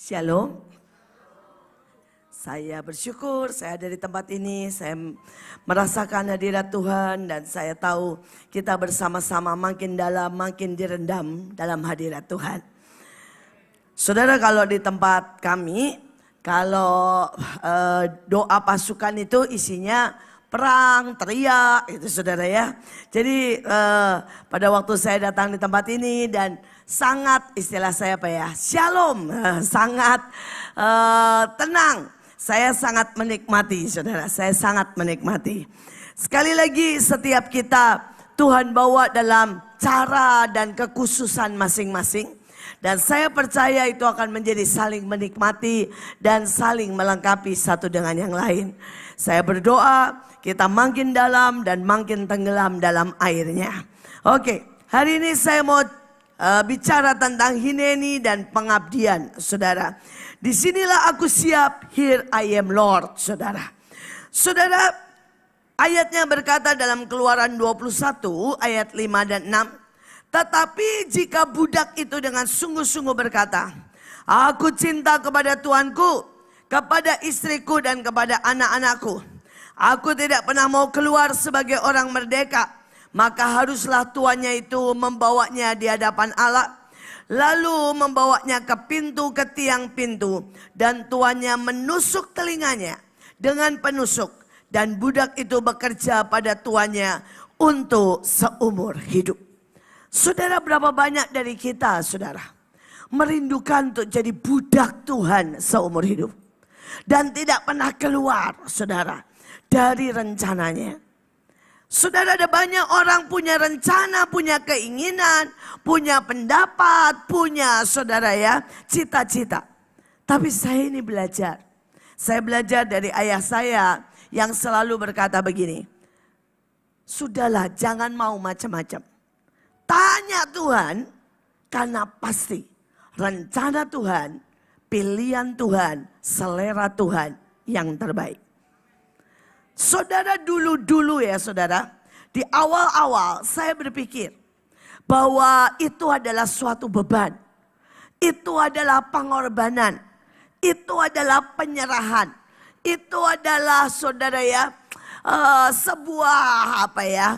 Shalom. Saya bersyukur saya ada di tempat ini, saya merasakan hadirat Tuhan dan saya tahu kita bersama-sama makin dalam, makin direndam dalam hadirat Tuhan. Saudara, kalau di tempat kami, kalau doa pasukan itu isinya perang, teriak, itu saudara ya. Jadi pada waktu saya datang di tempat ini dan sangat, istilah saya apa ya, shalom, sangat tenang. Saya sangat menikmati saudara, saya sangat menikmati. Sekali lagi setiap kita Tuhan bawa dalam cara dan kekhususan masing-masing. Dan saya percaya itu akan menjadi saling menikmati dan saling melengkapi satu dengan yang lain. Saya berdoa kita makin dalam dan makin tenggelam dalam airnya. Oke, hari ini saya mau bicara tentang hineni dan pengabdian, saudara. Disinilah aku siap, here I am Lord, saudara. Saudara, ayatnya berkata dalam Keluaran 21 ayat 5 dan 6. Tetapi jika budak itu dengan sungguh-sungguh berkata, aku cinta kepada Tuanku, kepada istriku dan kepada anak-anakku. Aku tidak pernah mau keluar sebagai orang merdeka. Maka haruslah tuannya itu membawanya di hadapan Allah. Lalu membawanya ke pintu, ke tiang pintu. Dan tuannya menusuk telinganya dengan penusuk. Dan budak itu bekerja pada tuannya untuk seumur hidup. Saudara, berapa banyak dari kita, saudara, merindukan untuk jadi budak Tuhan seumur hidup. Dan tidak pernah keluar, saudara, dari rencananya. Saudara, ada banyak orang punya rencana, punya keinginan, punya pendapat, punya saudara ya, cita-cita. Tapi saya ini belajar. Saya belajar dari ayah saya yang selalu berkata begini. Sudahlah, jangan mau macam-macam. Tanya Tuhan, karena pasti rencana Tuhan, pilihan Tuhan, selera Tuhan yang terbaik. Saudara, dulu ya saudara, di awal-awal saya berpikir bahwa itu adalah suatu beban. Itu adalah pengorbanan. Itu adalah penyerahan. Itu adalah saudara ya, sebuah apa ya,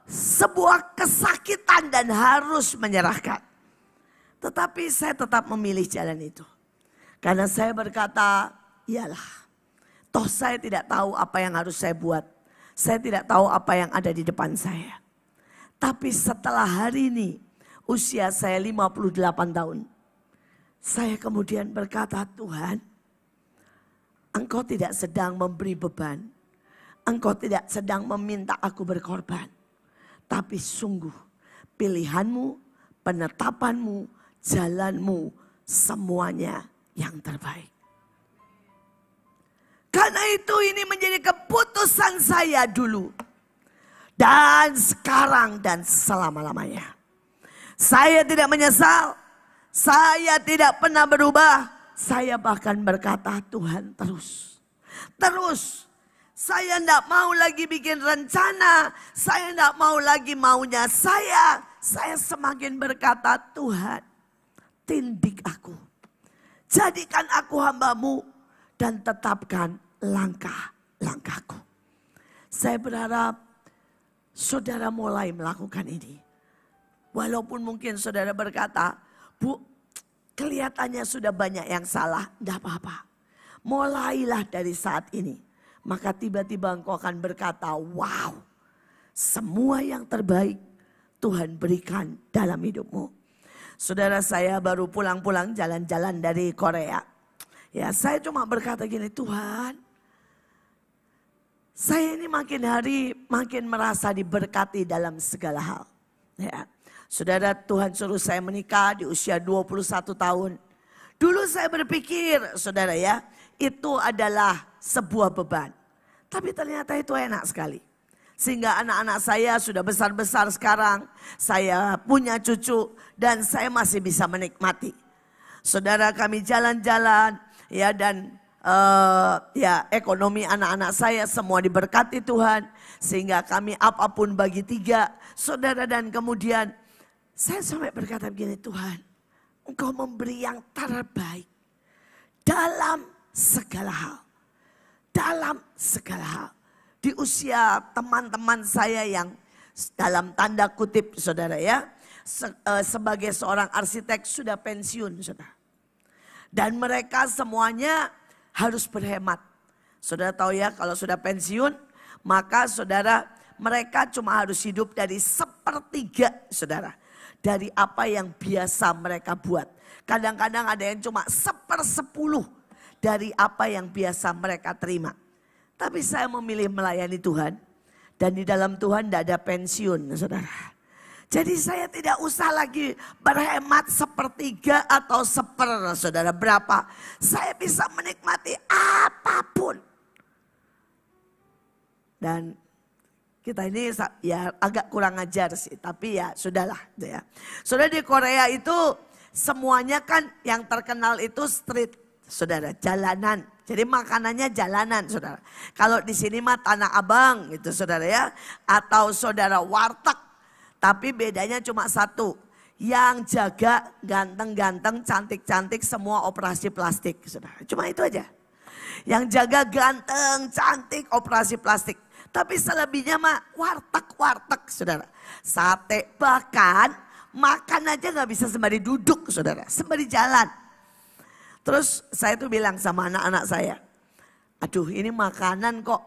sebuah kesakitan dan harus menyerahkan. Tetapi saya tetap memilih jalan itu. Karena saya berkata, iyalah. Toh saya tidak tahu apa yang harus saya buat. Saya tidak tahu apa yang ada di depan saya. Tapi setelah hari ini, usia saya 58 tahun. Saya kemudian berkata, Tuhan, Engkau tidak sedang memberi beban. Engkau tidak sedang meminta aku berkorban. Tapi sungguh pilihanmu, penetapanmu, jalanmu, semuanya yang terbaik. Karena itu ini menjadi keputusan saya dulu. Dan sekarang dan selama-lamanya. Saya tidak menyesal. Saya tidak pernah berubah. Saya bahkan berkata, Tuhan terus. Terus. Saya tidak mau lagi bikin rencana. Saya tidak mau lagi maunya saya. Saya semakin berkata, Tuhan tindik aku. Jadikan aku hamba-Mu. Dan tetapkan langkah-langkahku. Saya berharap saudara mulai melakukan ini. Walaupun mungkin saudara berkata, Bu, kelihatannya sudah banyak yang salah. Tidak apa-apa. Mulailah dari saat ini. Maka tiba-tiba engkau akan berkata, wow, semua yang terbaik Tuhan berikan dalam hidupmu. Saudara, saya baru pulang-pulang jalan-jalan dari Korea. Ya, saya cuma berkata gini, Tuhan, saya ini makin hari makin merasa diberkati dalam segala hal. Ya, saudara, Tuhan suruh saya menikah di usia 21 tahun. Dulu saya berpikir, saudara ya, itu adalah sebuah beban. Tapi ternyata itu enak sekali. Sehingga anak-anak saya sudah besar-besar sekarang, saya punya cucu dan saya masih bisa menikmati. Saudara, kami jalan-jalan. Ya, dan ya ekonomi anak-anak saya semua diberkati Tuhan. Sehingga kami apapun bagi tiga. Saudara, dan kemudian saya sampai berkata begini, Tuhan engkau memberi yang terbaik dalam segala hal. Dalam segala hal. Di usia teman-teman saya yang dalam tanda kutip saudara ya, sebagai seorang arsitek sudah pensiun saudara. Dan mereka semuanya harus berhemat. Saudara tahu ya, kalau sudah pensiun maka saudara mereka cuma harus hidup dari 1/3 saudara. Dari apa yang biasa mereka buat. Kadang-kadang ada yang cuma 1/10 dari apa yang biasa mereka terima. Tapi saya memilih melayani Tuhan. Dan di dalam Tuhan tidak ada pensiun saudara. Jadi saya tidak usah lagi berhemat 1/3 atau 1/4 saudara. Berapa? Saya bisa menikmati apapun. Dan kita ini ya agak kurang ajar sih. Tapi ya sudahlah. Ya. Saudara di Korea itu semuanya kan yang terkenal itu street saudara. Jalanan. Jadi makanannya jalanan saudara. Kalau di sini mah Tanah Abang gitu saudara ya. Atau saudara warteg. Tapi bedanya cuma satu. Yang jaga ganteng-ganteng, cantik-cantik semua operasi plastik saudara. Cuma itu aja. Yang jaga ganteng, cantik, operasi plastik. Tapi selebihnya mah warteg-warteg saudara. Sate bahkan makan aja gak bisa sembari duduk saudara. Sembari jalan. Terus saya tuh bilang sama anak-anak saya. Aduh ini makanan kok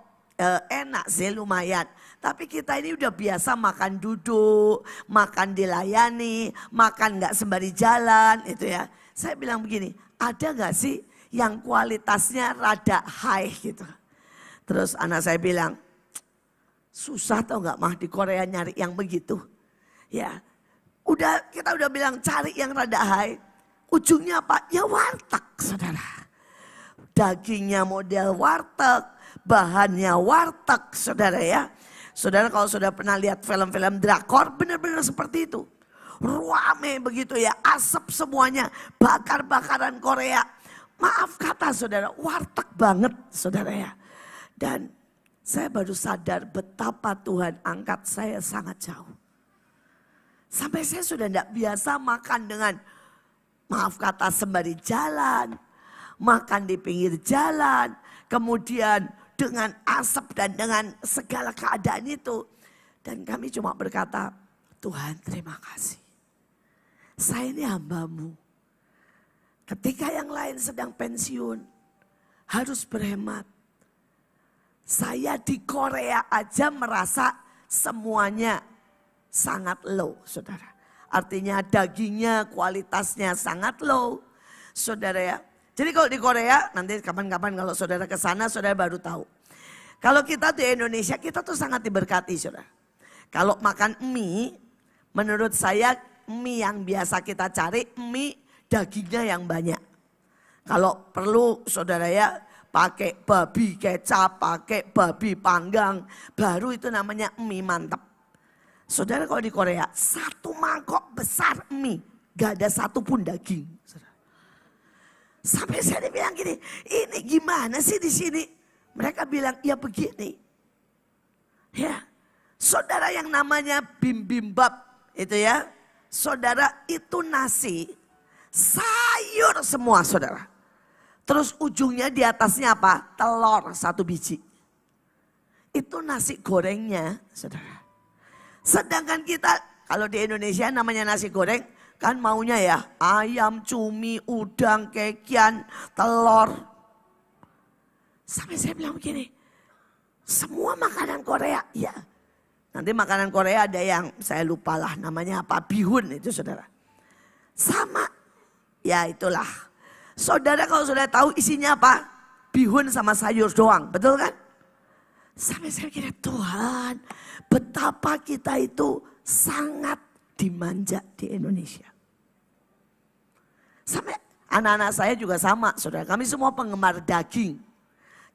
enak sih lumayan. Tapi kita ini udah biasa makan duduk, makan dilayani, makan gak sembari jalan itu ya. Saya bilang begini, ada gak sih yang kualitasnya rada high gitu. Terus anak saya bilang, susah tau gak mah di Korea nyari yang begitu. Ya, kita udah bilang cari yang rada high. Ujungnya apa? Ya warteg saudara. Dagingnya model warteg, bahannya warteg saudara ya. Saudara kalau sudah pernah lihat film-film drakor benar-benar seperti itu. Rame begitu ya, asap semuanya, bakar-bakaran Korea. Maaf kata saudara, warteg banget saudara ya. Dan saya baru sadar betapa Tuhan angkat saya sangat jauh. Sampai saya sudah tidak biasa makan dengan, maaf kata sembari jalan, makan di pinggir jalan, kemudian dengan asap dan dengan segala keadaan itu. Dan kami cuma berkata, Tuhan terima kasih. Saya ini hamba-Mu. Ketika yang lain sedang pensiun, harus berhemat. Saya di Korea aja merasa semuanya sangat low, saudara. Artinya dagingnya kualitasnya sangat low, saudara ya. Jadi kalau di Korea, nanti kapan-kapan kalau saudara ke sana, saudara baru tahu. Kalau kita di Indonesia, kita tuh sangat diberkati, saudara. Kalau makan mie, menurut saya mie yang biasa kita cari, mie dagingnya yang banyak. Kalau perlu saudara ya, pakai babi kecap, pakai babi panggang, baru itu namanya mie mantap. Saudara kalau di Korea, satu mangkok besar mie, gak ada satu pun daging. Saudara. Sampai saya dibilang gini, ini gimana sih di sini? Mereka bilang, ya begini. Ya, saudara yang namanya bibimbap itu ya, saudara itu nasi, sayur semua saudara. Terus ujungnya di atasnya apa? Telur 1 biji. Itu nasi gorengnya saudara. Sedangkan kita kalau di Indonesia namanya nasi goreng kan maunya ya ayam, cumi, udang, kekian, telur. Sampai saya bilang begini, semua makanan Korea ya. Nanti makanan Korea ada yang saya lupa lah namanya apa, bihun itu saudara. Sama, ya itulah. Saudara kalau sudah tahu isinya apa, bihun sama sayur doang, betul kan? Sampai saya kira Tuhan, betapa kita itu sangat dimanja di Indonesia. Sampai anak-anak saya juga sama, saudara. Kami semua penggemar daging.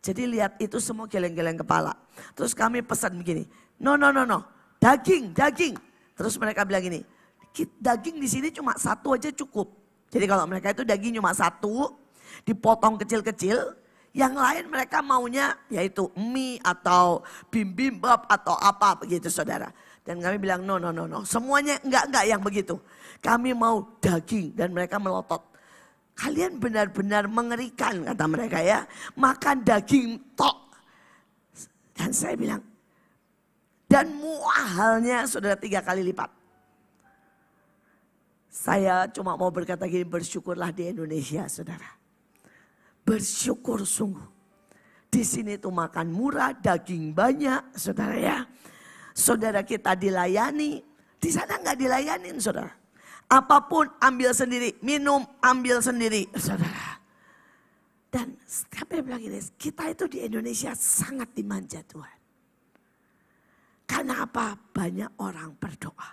Jadi lihat itu semua geleng-geleng kepala. Terus kami pesan begini, no, daging. Terus mereka bilang gini, daging di sini cuma 1 aja cukup. Jadi kalau mereka itu daging cuma 1, dipotong kecil-kecil. Yang lain mereka maunya yaitu mie atau bibimbap atau apa begitu saudara. Dan kami bilang no. Semuanya enggak yang begitu. Kami mau daging dan mereka melotot. Kalian benar-benar mengerikan kata mereka ya. Makan daging tok. Dan saya bilang, dan muahalnya saudara 3 kali lipat. Saya cuma mau berkata gini, bersyukurlah di Indonesia saudara. Bersyukur sungguh. Di sini tuh makan murah, daging banyak saudara ya. Saudara kita dilayani, di sana nggak dilayanin saudara. Apapun ambil sendiri, minum ambil sendiri saudara. Dan kami bilang gini, kita itu di Indonesia sangat dimanja Tuhan. Karena apa? Banyak orang berdoa.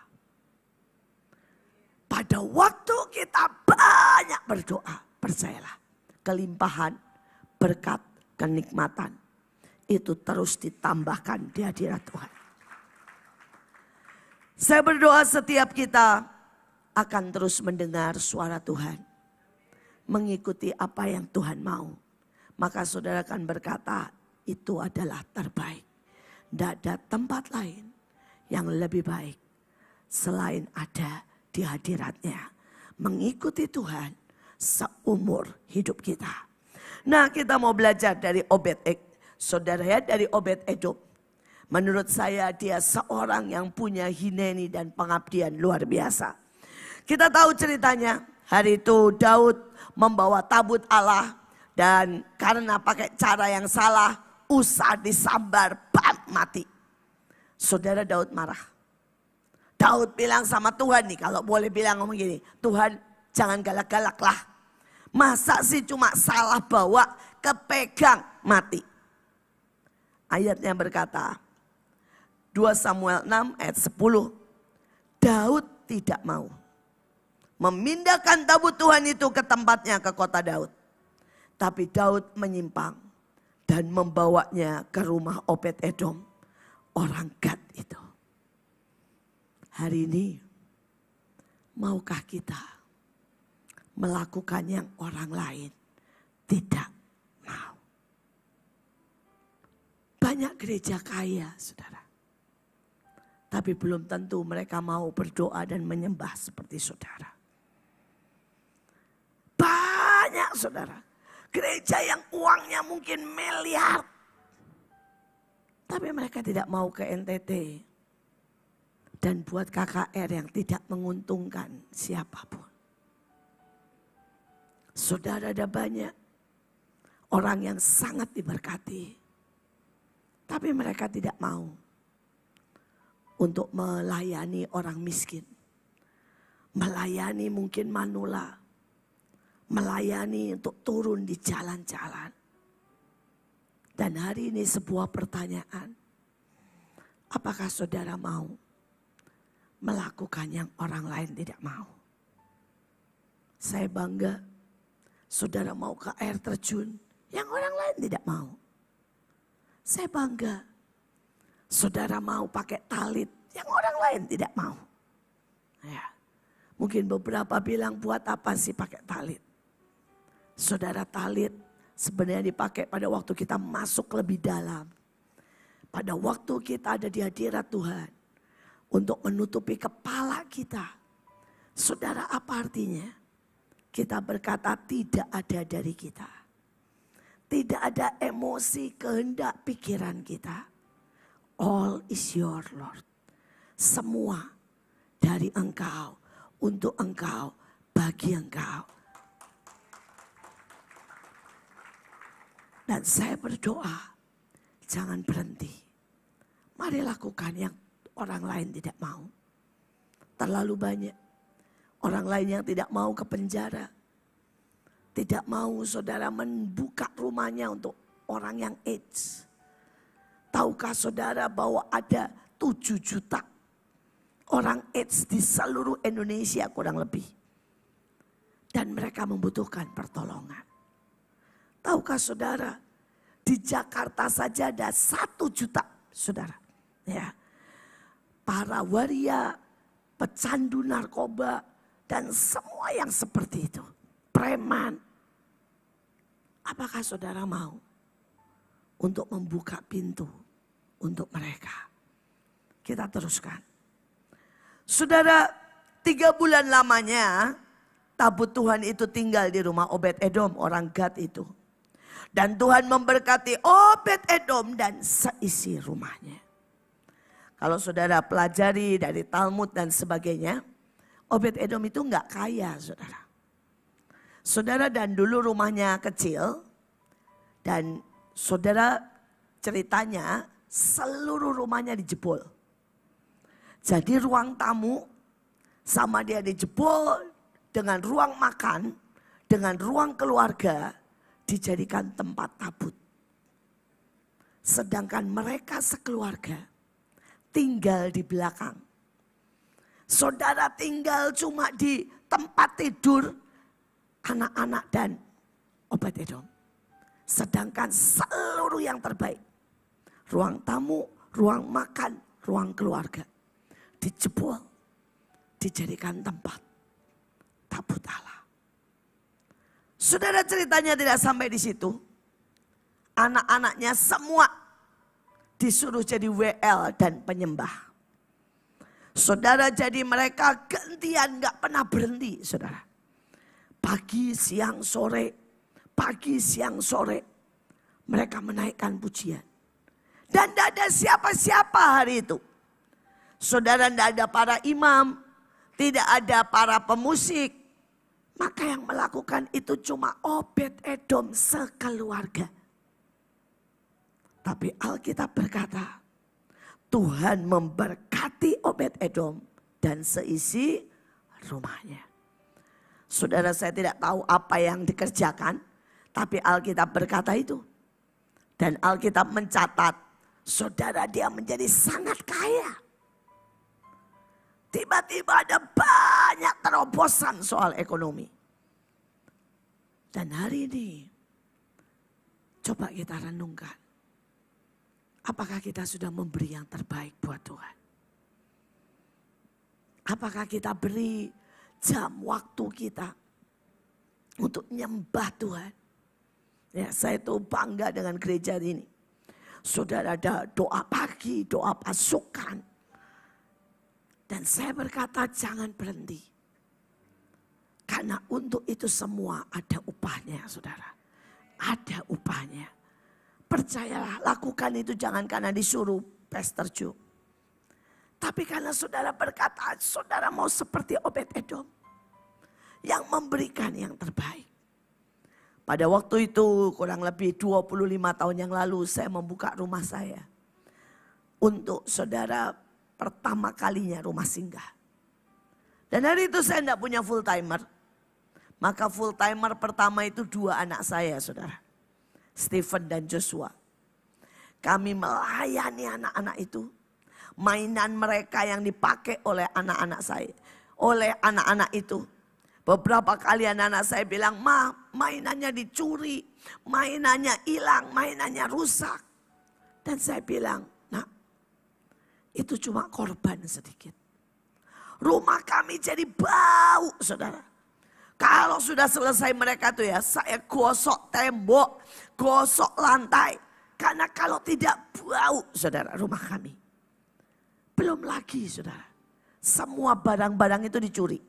Pada waktu kita banyak berdoa, percayalah, kelimpahan, berkat, kenikmatan itu terus ditambahkan di hadirat Tuhan. Saya berdoa setiap kita akan terus mendengar suara Tuhan. Mengikuti apa yang Tuhan mau. Maka saudara akan berkata, itu adalah terbaik. Tidak ada tempat lain yang lebih baik selain ada di hadiratnya. Mengikuti Tuhan seumur hidup kita. Nah, kita mau belajar dari saudara ya, dari Obed-Edom. Menurut saya dia seorang yang punya hineni dan pengabdian luar biasa. Kita tahu ceritanya, hari itu Daud membawa tabut Allah dan karena pakai cara yang salah, Usa disambar, bam, mati. Saudara Daud marah. Daud bilang sama Tuhan nih, kalau boleh bilang ngomong gini, Tuhan jangan galak-galak lah. Masa sih cuma salah bawa, kepegang, mati. Ayatnya berkata, 2 Samuel 6 ayat 10. Daud tidak mau memindahkan tabut Tuhan itu ke tempatnya ke kota Daud. Tapi Daud menyimpang dan membawanya ke rumah Obed-Edom, orang Gad itu. Hari ini, maukah kita melakukan yang orang lain tidak mau? Banyak gereja kaya, saudara. Tapi belum tentu mereka mau berdoa dan menyembah seperti saudara. Banyak saudara. Gereja yang uangnya mungkin miliar. Tapi mereka tidak mau ke NTT. Dan buat KKR yang tidak menguntungkan siapapun. Saudara ada banyak orang yang sangat diberkati. Tapi mereka tidak mau untuk melayani orang miskin. Melayani mungkin manula. Melayani untuk turun di jalan-jalan. Dan hari ini sebuah pertanyaan. Apakah saudara mau melakukan yang orang lain tidak mau? Saya bangga. Saudara mau ke air terjun yang orang lain tidak mau. Saya bangga. Saudara mau pakai talit yang orang lain tidak mau. Ya. Mungkin beberapa bilang buat apa sih pakai talit? Saudara, talit sebenarnya dipakai pada waktu kita masuk lebih dalam. Pada waktu kita ada di hadirat Tuhan. Untuk menutupi kepala kita. Saudara, apa artinya? Kita berkata tidak ada dari kita. Tidak ada emosi, kehendak, pikiran kita. All is your Lord. Semua dari Engkau, untuk Engkau, bagi Engkau. Dan saya berdoa, jangan berhenti. Mari lakukan yang orang lain tidak mau. Terlalu banyak orang lain yang tidak mau ke penjara. Tidak mau saudara membuka rumahnya untuk orang yang AIDS. Tahukah saudara bahwa ada 7 juta orang AIDS di seluruh Indonesia kurang lebih. Dan mereka membutuhkan pertolongan. Tahukah saudara, di Jakarta saja ada 1 juta saudara. Ya, para waria, pecandu narkoba, dan semua yang seperti itu. Preman. Apakah saudara mau untuk membuka pintu untuk mereka? Kita teruskan. Saudara, 3 bulan lamanya tabut Tuhan itu tinggal di rumah Obed-Edom, orang Gad itu. Dan Tuhan memberkati Obed-Edom dan seisi rumahnya. Kalau saudara pelajari dari Talmud dan sebagainya, Obed-Edom itu enggak kaya, saudara. Saudara, dan dulu rumahnya kecil, dan saudara ceritanya seluruh rumahnya dijebol. Jadi ruang tamu sama dia dijebol, dengan ruang makan, dengan ruang keluarga dijadikan tempat tabut. Sedangkan mereka sekeluarga tinggal di belakang. Saudara tinggal cuma di tempat tidur anak-anak dan Obed-Edom. Sedangkan seluruh yang terbaik, ruang tamu, ruang makan, ruang keluarga, dijebol, dijadikan tempat tabut Allah. Saudara, ceritanya tidak sampai di situ. Anak-anaknya semua disuruh jadi WL dan penyembah. Saudara, jadi mereka gantian, gak pernah berhenti, saudara. Pagi, siang, sore, pagi, siang, sore, mereka menaikkan pujian. Dan tidak ada siapa-siapa hari itu. Saudara, tidak ada para imam, tidak ada para pemusik. Maka yang melakukan itu cuma Obed-Edom sekeluarga. Tapi Alkitab berkata, Tuhan memberkati Obed-Edom dan seisi rumahnya. Saudara, saya tidak tahu apa yang dikerjakan, tapi Alkitab berkata itu. Dan Alkitab mencatat, saudara, dia menjadi sangat kaya. Tiba-tiba ada banyak terobosan soal ekonomi. Dan hari ini, coba kita renungkan. Apakah kita sudah memberi yang terbaik buat Tuhan? Apakah kita beri jam waktu kita untuk nyembah Tuhan? Ya, saya tuh bangga dengan gereja ini. Saudara, ada doa pagi, doa pasukan. Dan saya berkata jangan berhenti. Karena untuk itu semua ada upahnya, saudara. Ada upahnya. Percayalah, lakukan itu jangan karena disuruh Pastor Joe. Tapi karena saudara berkata, saudara mau seperti Obed-Edom. Yang memberikan yang terbaik. Pada waktu itu kurang lebih 25 tahun yang lalu saya membuka rumah saya. Untuk saudara pertama kalinya rumah singgah. Dan hari itu saya tidak punya full timer. Maka full timer pertama itu 2 anak saya, saudara. Stephen dan Joshua. Kami melayani anak-anak itu. Mainan mereka yang dipakai oleh anak-anak saya. Oleh anak-anak itu. Beberapa kali anak-anak saya bilang, Ma, mainannya dicuri. Mainannya hilang, mainannya rusak. Dan saya bilang, Nak, itu cuma korban sedikit. Rumah kami jadi bau, saudara. Kalau sudah selesai mereka tuh ya, saya gosok tembok, gosok lantai. Karena kalau tidak bau, saudara, rumah kami. Belum lagi, saudara. Semua barang-barang itu dicuri.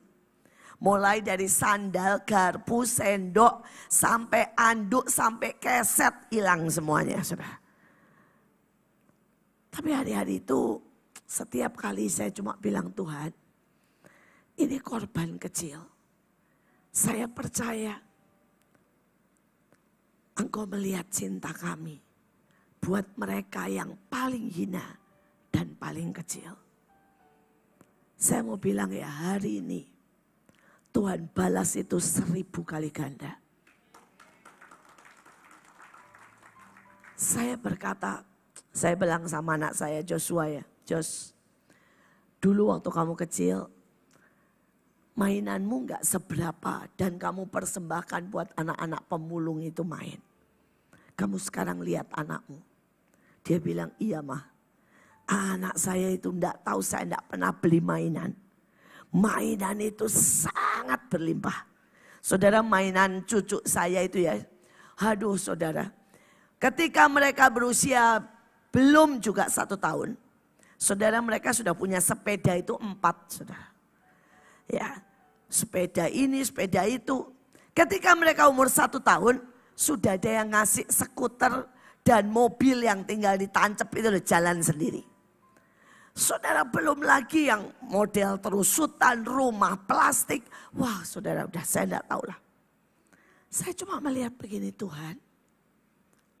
Mulai dari sandal, garpu, sendok, sampai anduk, sampai keset, hilang semuanya, saudara. Tapi hari-hari itu, setiap kali saya cuma bilang, Tuhan, ini korban kecil. Saya percaya Engkau melihat cinta kami buat mereka yang paling hina dan paling kecil. Saya mau bilang ya, hari ini Tuhan balas itu 1000 kali ganda. Saya berkata, saya bilang sama anak saya Joshua ya, Jos, dulu waktu kamu kecil, mainanmu gak seberapa dan kamu persembahkan buat anak-anak pemulung itu main. Kamu sekarang lihat anakmu. Dia bilang, iya mah. Anak saya itu gak tahu, saya gak pernah beli mainan. Mainan itu sangat berlimpah. Saudara, mainan cucu saya itu ya. Aduh saudara. Ketika mereka berusia belum juga 1 tahun. Saudara, mereka sudah punya sepeda itu 4, saudara. Ya, sepeda ini, sepeda itu. Ketika mereka umur 1 tahun, sudah ada yang ngasih skuter dan mobil yang tinggal ditancap itu udah jalan sendiri. Saudara, belum lagi yang model terusutan, rumah plastik. Wah, saudara, udah saya enggak tahu lah. Saya cuma melihat begini, Tuhan,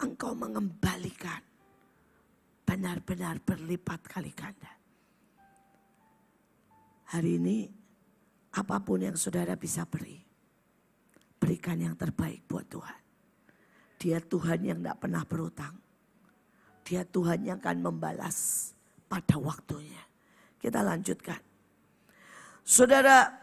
Engkau mengembalikan benar-benar berlipat kali ganda. Hari ini apapun yang saudara bisa beri, berikan yang terbaik buat Tuhan. Dia Tuhan yang tidak pernah berutang. Dia Tuhan yang akan membalas pada waktunya. Kita lanjutkan. Saudara,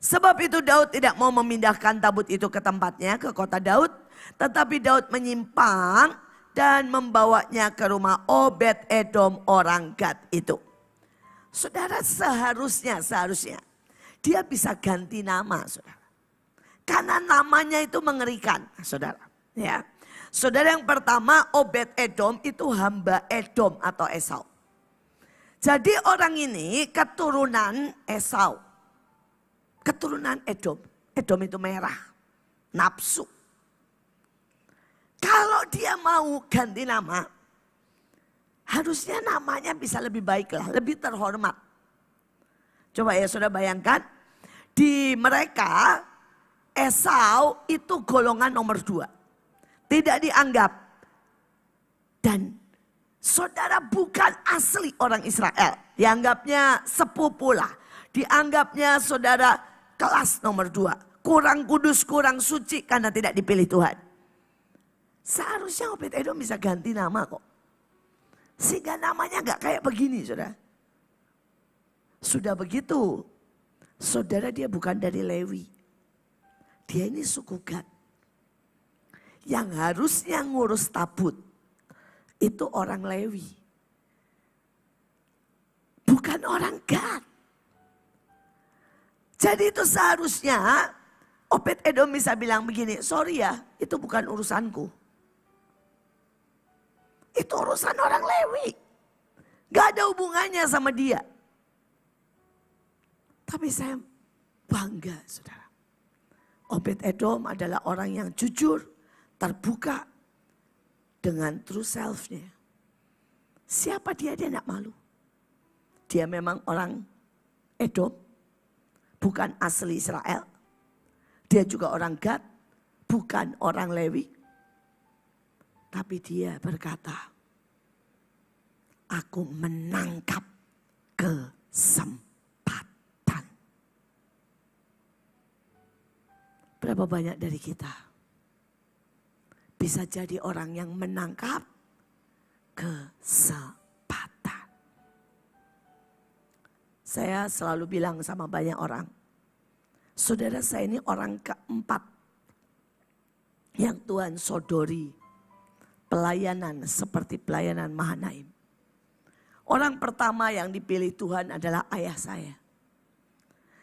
sebab itu Daud tidak mau memindahkan tabut itu ke tempatnya, ke kota Daud. Tetapi Daud menyimpang dan membawanya ke rumah Obed-Edom orang Gad itu. Saudara, seharusnya dia bisa ganti nama, saudara. Karena namanya itu mengerikan, saudara. Ya, saudara, yang pertama Obed-Edom itu hamba Edom atau Esau. Jadi orang ini keturunan Esau. Keturunan Edom. Edom itu merah, nafsu. Kalau dia mau ganti nama, harusnya namanya bisa lebih baik lah, lebih terhormat. Coba ya saudara bayangkan, di mereka Esau itu golongan nomor 2. Tidak dianggap. Dan saudara bukan asli orang Israel. Dianggapnya sepupu lah. Dianggapnya saudara kelas nomor 2. Kurang kudus, kurang suci karena tidak dipilih Tuhan. Seharusnya Obed-Edom bisa ganti nama kok. Sehingga namanya gak kayak begini, saudara. Sudah begitu, saudara, dia bukan dari Lewi. Dia ini suku Gad. Yang harusnya ngurus tabut, itu orang Lewi. Bukan orang Gad. Jadi itu seharusnya Obed-Edom bisa bilang begini, sorry ya, itu bukan urusanku. Itu urusan orang Lewi. Gak ada hubungannya sama dia. Tapi saya bangga, saudara. Obed-Edom adalah orang yang jujur, terbuka dengan true self-nya. Siapa dia tidak malu. Dia memang orang Edom, bukan asli Israel. Dia juga orang Gad, bukan orang Lewi. Tapi dia berkata, aku menangkap kesempatan. Berapa banyak dari kita bisa jadi orang yang menangkap kesempatan? Saya selalu bilang sama banyak orang, saudara, saya ini orang keempat yang Tuhan sodori pelayanan seperti pelayanan Mahanaim. Orang pertama yang dipilih Tuhan adalah ayah saya.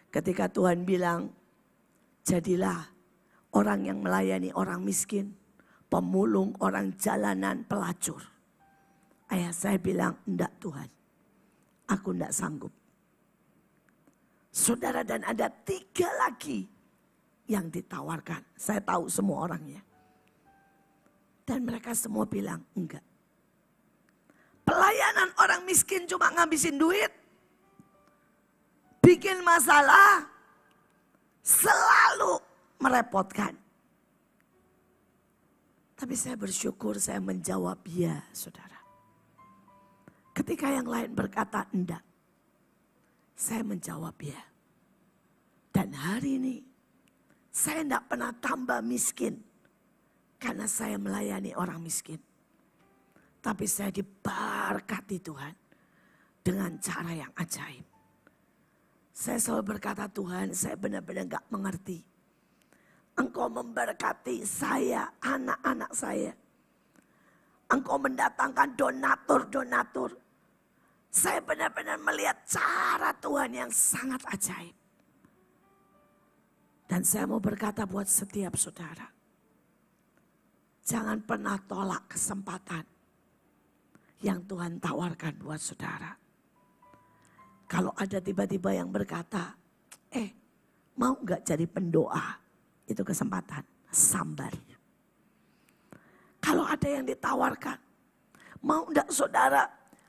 Ketika Tuhan bilang, jadilah orang yang melayani orang miskin, pemulung, orang jalanan, pelacur. Ayah saya bilang, enggak Tuhan, aku enggak sanggup. Saudara, dan ada 3 lagi yang ditawarkan. Saya tahu semua orangnya. Dan mereka semua bilang enggak. Pelayanan orang miskin cuma ngabisin duit. Bikin masalah. Selalu merepotkan. Tapi saya bersyukur saya menjawab ya, saudara. Ketika yang lain berkata enggak, saya menjawab ya. Dan hari ini saya enggak pernah tambah miskin. Karena saya melayani orang miskin. Tapi saya diberkati Tuhan dengan cara yang ajaib. Saya selalu berkata, Tuhan, saya benar-benar gak mengerti. Engkau memberkati saya, anak-anak saya. Engkau mendatangkan donatur-donatur. Saya benar-benar melihat cara Tuhan yang sangat ajaib. Dan saya mau berkata buat setiap saudara. Jangan pernah tolak kesempatan yang Tuhan tawarkan buat saudara. Kalau ada tiba-tiba yang berkata, mau gak jadi pendoa? Itu kesempatan, sambar. Kalau ada yang ditawarkan, mau gak saudara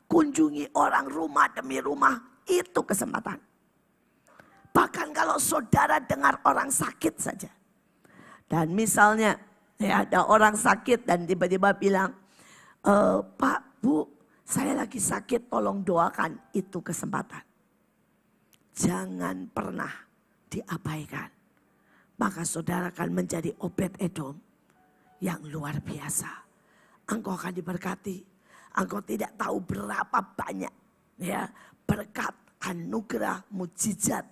kunjungi orang rumah demi rumah? Itu kesempatan. Bahkan kalau saudara dengar orang sakit saja. Dan misalnya ada orang sakit dan tiba-tiba bilang, Pak, Bu, saya lagi sakit, tolong doakan. Itu kesempatan. Jangan pernah diabaikan. Maka saudara akan menjadi Obed-Edom yang luar biasa. Engkau akan diberkati. Engkau tidak tahu berapa banyak ya berkat, anugerah, mujizat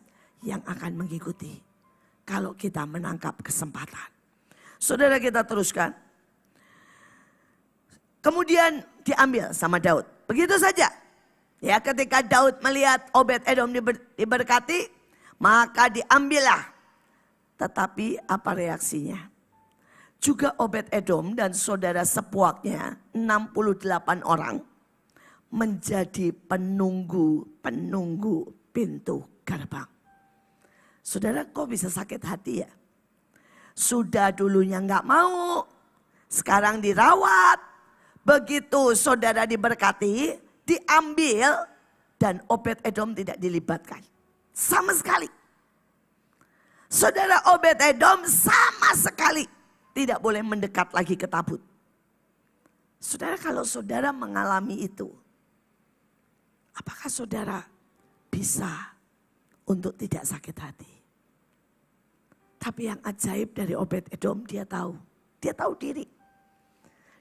yang akan mengikuti. Kalau kita menangkap kesempatan. Saudara, kita teruskan. Kemudian diambil sama Daud. Begitu saja. Ya, ketika Daud melihat Obed-Edom diberkati, maka diambillah. Tetapi apa reaksinya? Juga Obed-Edom dan saudara sepuaknya 68 orang menjadi penunggu pintu gerbang. Saudara, kok bisa sakit hati ya? Sudah dulunya nggak mau, sekarang dirawat. Begitu saudara diberkati, diambil, dan Obed-Edom tidak dilibatkan. Sama sekali. Saudara, Obed-Edom sama sekali tidak boleh mendekat lagi ke tabut. Saudara, kalau saudara mengalami itu, apakah saudara bisa untuk tidak sakit hati? Tapi yang ajaib dari Obed-Edom, dia tahu diri.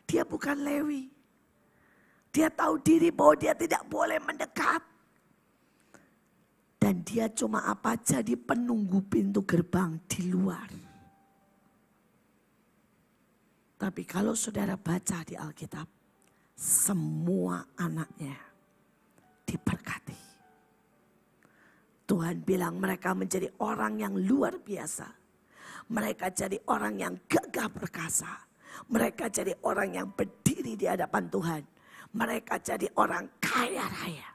Dia bukan Lewi. Dia tahu diri bahwa dia tidak boleh mendekat. Dan dia cuma jadi penunggu pintu gerbang di luar. Tapi kalau saudara baca di Alkitab, semua anaknya diberkati. Tuhan bilang mereka menjadi orang yang luar biasa. Mereka jadi orang yang gagah perkasa. Mereka jadi orang yang berdiri di hadapan Tuhan. Mereka jadi orang kaya raya.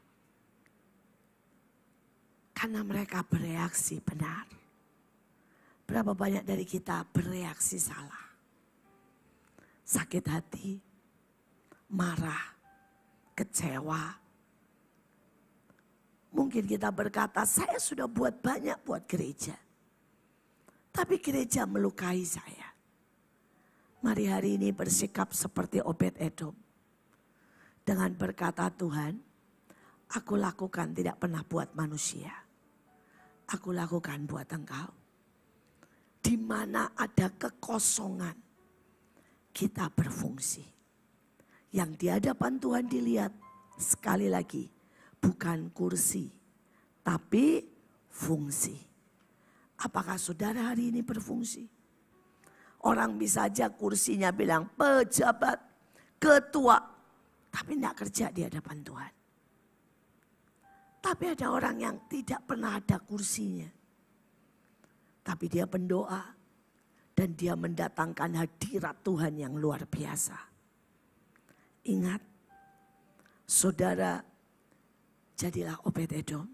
Karena mereka bereaksi benar. Berapa banyak dari kita bereaksi salah? Sakit hati, marah, kecewa. Mungkin kita berkata, saya sudah buat banyak buat gereja. Tapi gereja melukai saya. Mari hari ini bersikap seperti Obed-Edom. Dengan berkata, Tuhan, aku lakukan tidak pernah buat manusia. Aku lakukan buat Engkau. Di mana ada kekosongan, kita berfungsi. Yang di hadapan Tuhan dilihat, sekali lagi, bukan kursi, tapi fungsi. Apakah saudara hari ini berfungsi? Orang bisa aja kursinya bilang pejabat, ketua, tapi tidak kerja di hadapan Tuhan. Tapi ada orang yang tidak pernah ada kursinya. Tapi dia pendoa dan dia mendatangkan hadirat Tuhan yang luar biasa. Ingat, saudara, jadilah Obed-Edom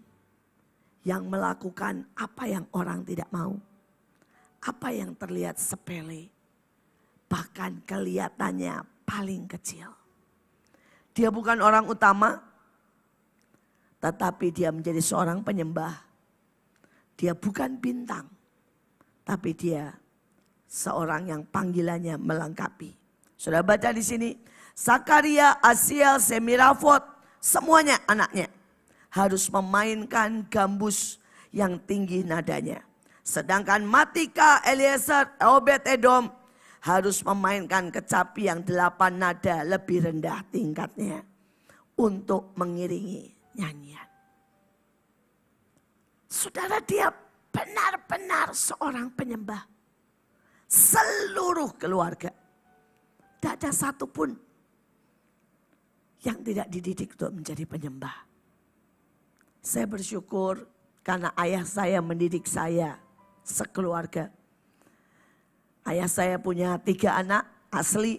yang melakukan apa yang orang tidak mau. Apa yang terlihat sepele, bahkan kelihatannya paling kecil. Dia bukan orang utama, tetapi dia menjadi seorang penyembah. Dia bukan bintang, tapi dia seorang yang panggilannya melengkapi. Sudah baca di sini, Sakaria, Asiel, Semirafot, semuanya anaknya harus memainkan gambus yang tinggi nadanya. Sedangkan Matika, Eliezer, Obed-Edom harus memainkan kecapi yang 8 nada lebih rendah tingkatnya untuk mengiringi nyanyian. Saudara, dia benar-benar seorang penyembah. Seluruh keluarga. Tidak ada satupun yang tidak dididik untuk menjadi penyembah. Saya bersyukur karena ayah saya mendidik saya sekeluarga. Ayah saya punya 3 anak asli.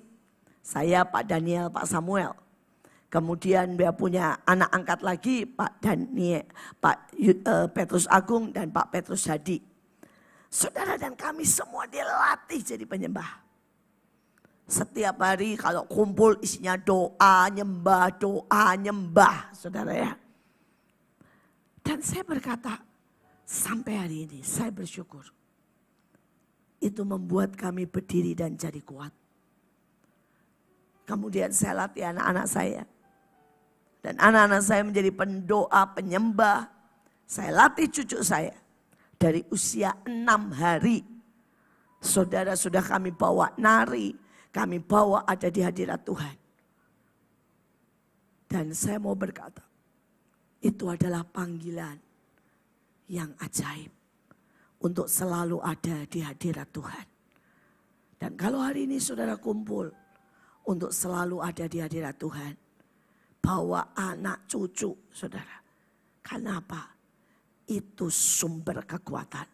Saya, Pak Daniel, Pak Samuel. Kemudian dia punya anak angkat lagi, Pak Petrus Agung dan Pak Petrus Hadi. Saudara, dan kami semua dilatih jadi penyembah. Setiap hari kalau kumpul isinya doa, nyembah, saudara ya. Dan saya berkata, sampai hari ini saya bersyukur. Itu membuat kami berdiri dan jadi kuat. Kemudian saya latih anak-anak saya. Dan anak-anak saya menjadi pendoa, penyembah. Saya latih cucu saya. Dari usia 6 hari. Saudara, sudah kami bawa nari. Kami bawa ada di hadirat Tuhan. Dan saya mau berkata, itu adalah panggilan yang ajaib. Untuk selalu ada di hadirat Tuhan. Dan kalau hari ini saudara kumpul. Untuk selalu ada di hadirat Tuhan. Bawa anak cucu saudara. Kenapa? Itu sumber kekuatan.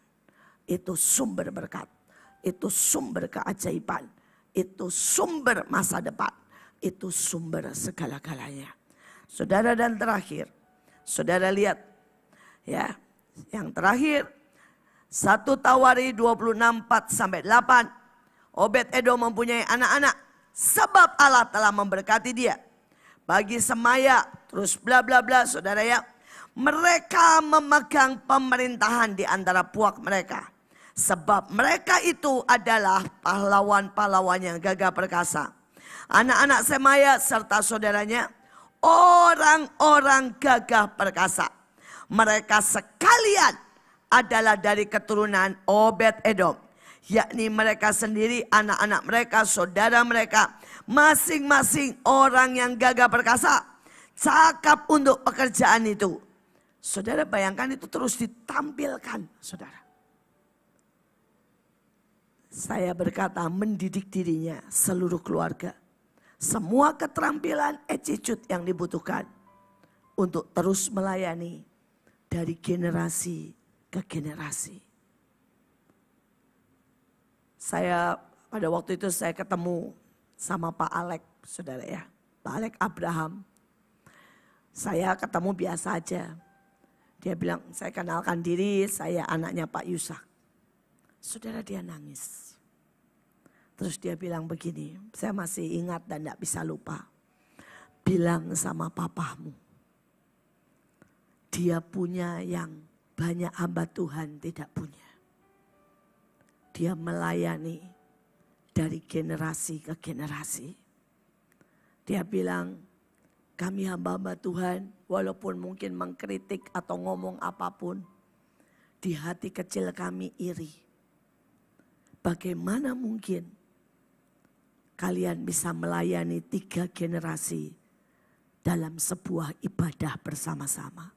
Itu sumber berkat. Itu sumber keajaiban. Itu sumber masa depan. Itu sumber segala-galanya. Saudara, dan terakhir. Saudara lihat. Ya, yang terakhir. 1 Tawari 26:4-8. Obed Edom mempunyai anak-anak. Sebab Allah telah memberkati dia. Bagi Semaya, terus bla bla bla, saudara ya. Mereka memegang pemerintahan di antara puak mereka. Sebab mereka itu adalah pahlawan-pahlawan yang gagah perkasa. Anak-anak Semaya serta saudaranya, orang-orang gagah perkasa. Mereka sekalian adalah dari keturunan Obed Edom. Yakni mereka sendiri, anak-anak mereka, saudara mereka. Masing-masing orang yang gagah perkasa. Cakap untuk pekerjaan itu. Saudara, bayangkan itu terus ditampilkan, saudara. Saya berkata, mendidik dirinya seluruh keluarga. Semua keterampilan, attitude yang dibutuhkan. Untuk terus melayani dari generasi ke generasi. Saya pada waktu itu saya ketemu sama Pak Alek, saudara ya. Pak Alek Abraham. Saya ketemu biasa aja. Dia bilang, saya kenalkan diri, saya anaknya Pak Yusak. Saudara, dia nangis. Terus dia bilang begini, saya masih ingat dan tidak bisa lupa. Bilang sama papamu, dia punya yang banyak hamba Tuhan tidak punya. Dia melayani dari generasi ke generasi. Dia bilang, kami hamba-hamba Tuhan walaupun mungkin mengkritik atau ngomong apapun. Di hati kecil kami iri. Bagaimana mungkin kalian bisa melayani 3 generasi dalam sebuah ibadah bersama-sama.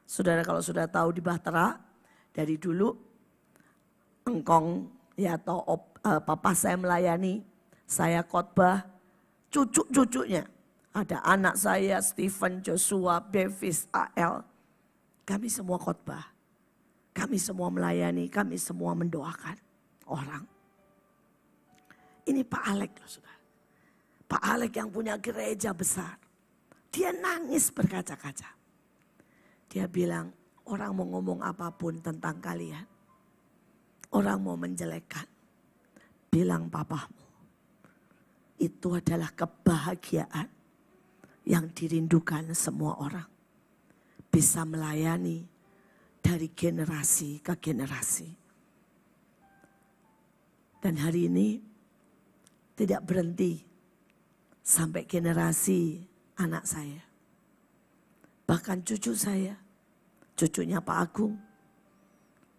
Saudara, kalau sudah tahu di Bahtera dari dulu engkong ya atau papa saya melayani, saya khotbah, cucu-cucunya. Ada anak saya, Stephen, Joshua, Bevis, AL. Kami semua khotbah. Kami semua melayani, kami semua mendoakan orang. Ini Pak Alek loh saudara. Pak Alek yang punya gereja besar. Dia nangis berkaca-kaca. Dia bilang, orang mau ngomong apapun tentang kalian. Orang mau menjelekkan. Bilang papamu. Itu adalah kebahagiaan yang dirindukan semua orang. Bisa melayani dari generasi ke generasi. Dan hari ini tidak berhenti sampai generasi anak saya. Bahkan cucu saya, cucunya Pak Agung,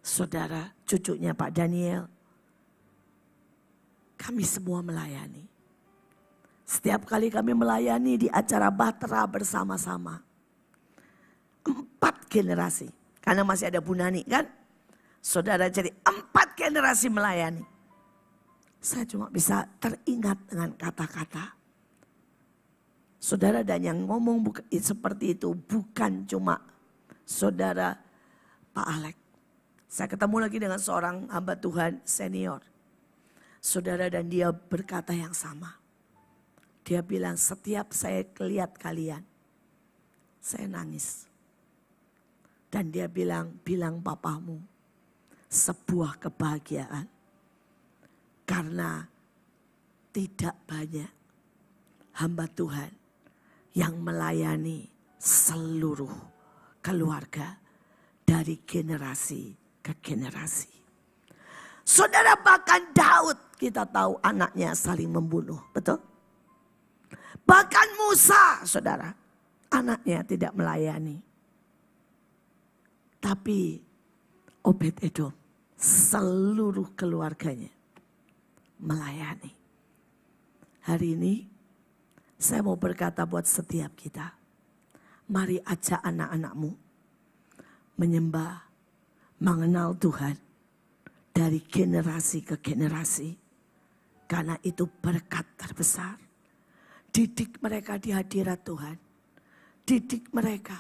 saudara cucunya Pak Daniel. Kami semua melayani. Setiap kali kami melayani di acara Bahtera bersama-sama. 4 generasi. Karena masih ada Bu Nani kan. Saudara, jadi 4 generasi melayani. Saya cuma bisa teringat dengan kata-kata. Saudara, dan yang ngomong seperti itu bukan cuma saudara Pak Alek. Saya ketemu lagi dengan seorang hamba Tuhan senior. Saudara, dan dia berkata yang sama. Dia bilang, setiap saya lihat kalian, saya nangis. Dan dia bilang papamu, sebuah kebahagiaan. Karena tidak banyak hamba Tuhan yang melayani seluruh keluarga dari generasi ke generasi. Saudara, bahkan Daud kita tahu anaknya saling membunuh, betul? Bahkan Musa, saudara, anaknya tidak melayani. Tapi Obed-Edom, seluruh keluarganya melayani. Hari ini saya mau berkata buat setiap kita, mari ajak anak-anakmu menyembah, mengenal Tuhan dari generasi ke generasi. Karena itu berkat terbesar. Didik mereka di hadirat Tuhan. Didik mereka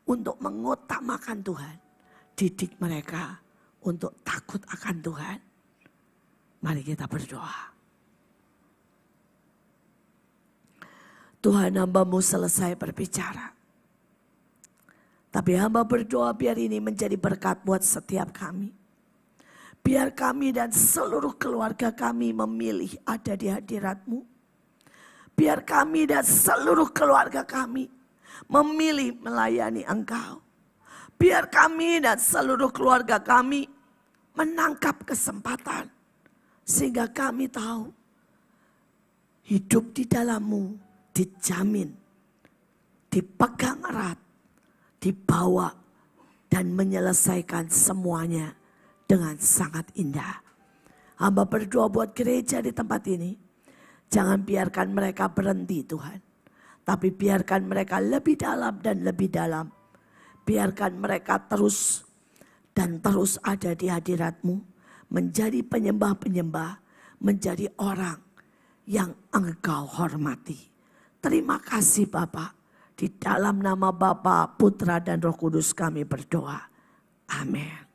untuk mengutamakan Tuhan. Didik mereka untuk takut akan Tuhan. Mari kita berdoa. Tuhan, hamba-Mu selesai berbicara. Tapi hamba berdoa biar ini menjadi berkat buat setiap kami. Biar kami dan seluruh keluarga kami memilih ada di hadirat-Mu. Biar kami dan seluruh keluarga kami memilih melayani Engkau. Biar kami dan seluruh keluarga kami menangkap kesempatan. Sehingga kami tahu hidup di dalam-Mu dijamin, dipegang erat, dibawa dan menyelesaikan semuanya dengan sangat indah. Hamba berdoa buat gereja di tempat ini. Jangan biarkan mereka berhenti Tuhan. Tapi biarkan mereka lebih dalam dan lebih dalam. Biarkan mereka terus dan terus ada di hadirat-Mu. Menjadi penyembah-penyembah. Menjadi orang yang Engkau hormati. Terima kasih Bapa. Di dalam nama Bapa, Putra dan Roh Kudus kami berdoa. Amin.